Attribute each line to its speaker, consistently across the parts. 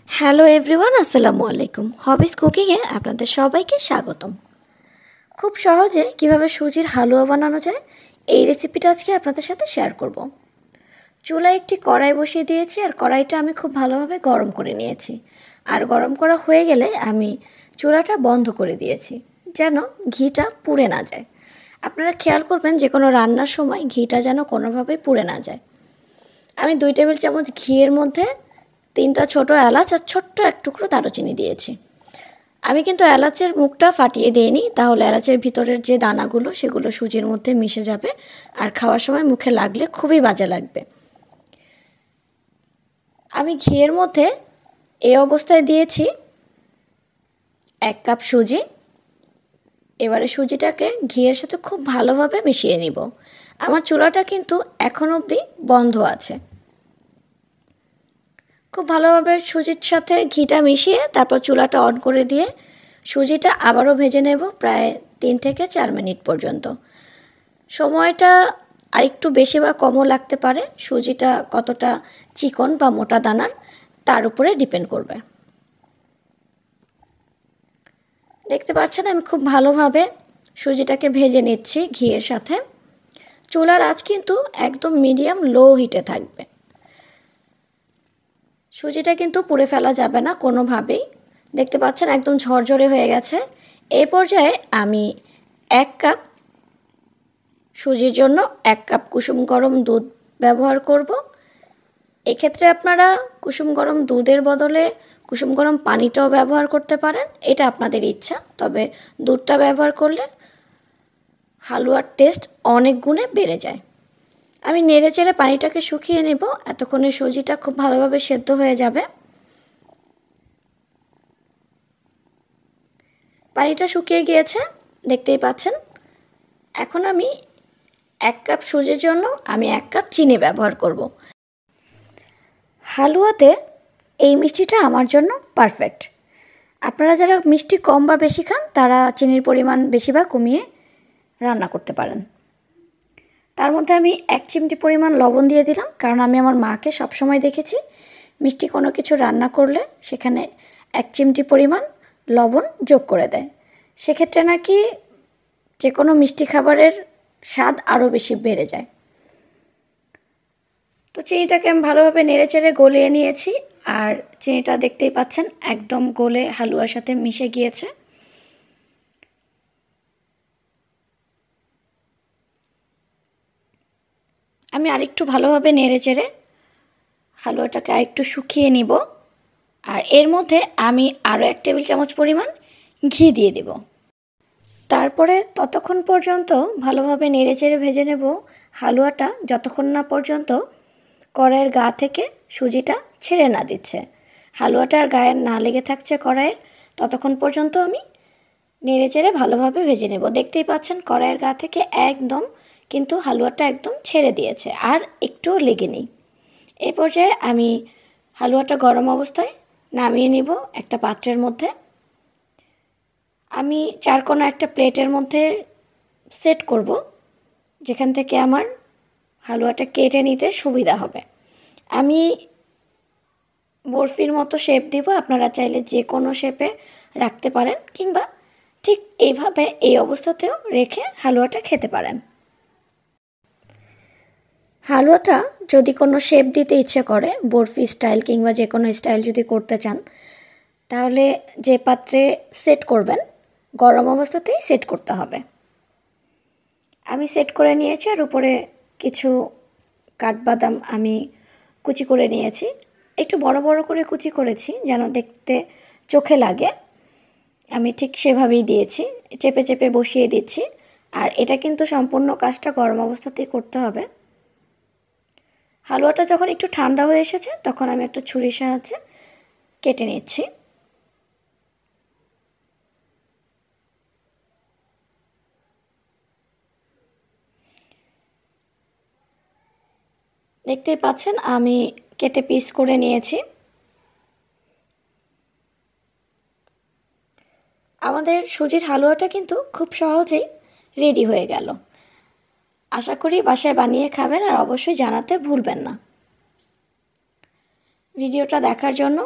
Speaker 1: Hello everyone, আসসালামু আলাইকুম। হবিস কুকিংয়ে আপনাদের সবাইকে স্বাগতম। খুব সহজে কিভাবে সুজির হালুয়া বানানো যায় এই রেসিপিটা আজকে আপনাদের সাথে শেয়ার করব। চুলায় একটি কড়াই বসিয়ে দিয়েছি আর কড়াইটা আমি খুব ভালোভাবে গরম করে নিয়েছি। আর গরম করা হয়ে গেলে আমি চুলাটা বন্ধ করে দিয়েছি যেন ঘিটা পুড়ে না যায়। আপনারা খেয়াল করবেন যে কোনো রান্নার সময় ঘিটা যেন কোনোভাবেই পুড়ে না যায়। আমি 2 টেবিল চামচ ঘিয়ের মধ্যে 3টা ছোটো এলাচ আর ছোট্ট এক টুকরো দারুচিনি দিয়েছি। আমি কিন্তু এলাচের মুখটা ফাটিয়ে দিইনি, তাহলে এলাচের ভিতরের যে দানাগুলো সেগুলো সুজির মধ্যে মিশে যাবে আর খাওয়ার সময় মুখে লাগলে খুবই বাজে লাগবে। আমি ঘিয়ের মধ্যে এই অবস্থায় দিয়েছি 1 কাপ সুজি। এবারে সুজিটাকে ঘিয়ের সাথে খুব ভালোভাবে মিশিয়ে নিব। আমার চুলাটা কিন্তু এখন অবধি বন্ধ আছে। খুব ভালোভাবে সুজির সাথে ঘিটা মিশিয়ে তারপর চুলাটা অন করে দিয়ে সুজিটা আবারও ভেজে নেব প্রায় 3 থেকে 4 মিনিট পর্যন্ত। সময়টা আরেকটু বেশি বা কমও লাগতে পারে, সুজিটা কতটা চিকন বা মোটা দানার তার উপরে ডিপেন্ড করবে। দেখতে পাচ্ছেন আমি খুব ভালোভাবে সুজিটাকে ভেজে নিচ্ছি ঘিয়ের সাথে। চুলার আঁচ কিন্তু একদম মিডিয়াম লো হিটে থাকবে। সুজিটা কিন্তু পুড়ে ফেলা যাবে না কোনোভাবেই। দেখতে পাচ্ছেন একদম ঝরঝরে হয়ে গেছে। এই পর্যায়ে আমি 1 কাপ সুজির জন্য 1 কাপ কুসুম গরম দুধ ব্যবহার করব। এক্ষেত্রে আপনারা কুসুম গরম দুধের বদলে কুসুম গরম পানিটাও ব্যবহার করতে পারেন, এটা আপনাদের ইচ্ছা। তবে দুধটা ব্যবহার করলে হালুয়ার টেস্ট অনেক গুণে বেড়ে যায়। আমি নেড়ে চেড়ে পানিটাকে শুকিয়ে নেব, এতক্ষণে সুজিটা খুব ভালোভাবে সেদ্ধ হয়ে যাবে। পানিটা শুকিয়ে গিয়েছে, দেখতেই পাচ্ছেন। এখন আমি 1 কাপ সুজির জন্য আমি 1 কাপ চিনি ব্যবহার করব। হালুয়াতে এই মিষ্টিটা আমার জন্য পারফেক্ট। আপনারা যারা মিষ্টি কম বা বেশি খান তারা চিনির পরিমাণ বেশি বা কমিয়ে রান্না করতে পারেন। তার মধ্যে আমি 1 চিমটি পরিমাণ লবণ দিয়ে দিলাম, কারণ আমি আমার মাকে সবসময় দেখেছি মিষ্টি কোনো কিছু রান্না করলে সেখানে 1 চিমটি পরিমাণ লবণ যোগ করে দেয়। সেক্ষেত্রে নাকি যে কোনো মিষ্টি খাবারের স্বাদ আরও বেশি বেড়ে যায়। তো চিনিটাকে আমি ভালোভাবে নেড়েচেড়ে গলিয়ে নিয়েছি আর চিনিটা দেখতেই পাচ্ছেন একদম গলে হালুয়ার সাথে মিশে গিয়েছে। আমি আরেকটু ভালোভাবে নেড়েচেড়ে হালুয়াটাকে আরেকটু শুকিয়ে নিব। আর এর মধ্যে আমি আরও 1 টেবিল চামচ পরিমাণ ঘি দিয়ে দেব। তারপরে ততক্ষণ পর্যন্ত ভালোভাবে নেড়েচেড়ে ভেজে নেব হালুয়াটা, যতক্ষণ না পর্যন্ত কড়াইয়ের গা থেকে সুজিটা ছেড়ে না দিচ্ছে। হালুয়াটার গায়ে না লেগে থাকছে কড়াইয়ের, ততক্ষণ পর্যন্ত আমি নেড়েচেড়ে ভালোভাবে ভেজে নেব। দেখতেই পাচ্ছেন কড়াইয়ের গা থেকে একদম কিন্তু হালুয়াটা একদম ছেড়ে দিয়েছে, আর একটুও লেগে নেই। এই পর্যায়ে আমি হালুয়াটা গরম অবস্থায় নামিয়ে নিব একটা পাত্রের মধ্যে। আমি 4 কোণা একটা প্লেটের মধ্যে সেট করব, যেখান থেকে আমার হালুয়াটা কেটে নিতে সুবিধা হবে। আমি বরফির মতো শেপ দিব, আপনারা চাইলে যে কোনো শেপে রাখতে পারেন, কিংবা ঠিক এইভাবে এই অবস্থাতেও রেখে হালুয়াটা খেতে পারেন। হালুয়াটা যদি কোনো শেপ দিতে ইচ্ছে করে, বরফি স্টাইল কিংবা যে কোনো স্টাইল যদি করতে চান, তাহলে যে পাত্রে সেট করবেন গরম অবস্থাতেই সেট করতে হবে। আমি সেট করে নিয়েছি আর উপরে কিছু কাঠবাদাম আমি কুচি করে নিয়েছি। একটু বড় বড় করে কুচি করেছি যেন দেখতে চোখে লাগে। আমি ঠিক সেভাবেই দিয়েছি, চেপে চেপে বসিয়ে দিচ্ছি। আর এটা কিন্তু সম্পূর্ণ কাজটা গরম অবস্থাতেই করতে হবে। হালুয়াটা যখন একটু ঠান্ডা হয়ে এসেছে তখন আমি একটা ছুরির সাহায্যে কেটে নিচ্ছি। দেখতেই পাচ্ছেন আমি কেটে পিস করে নিয়েছি। আমাদের সুজির হালুয়াটা কিন্তু খুব সহজেই রেডি হয়ে গেল। আশা করি বাসায় বানিয়ে খাবেন আর অবশ্যই জানাতে ভুলবেন না। ভিডিওটা দেখার জন্য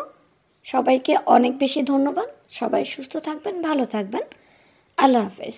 Speaker 1: সবাইকে অনেক বেশি ধন্যবাদ। সবাই সুস্থ থাকবেন, ভালো থাকবেন। আল্লাহ হাফেজ।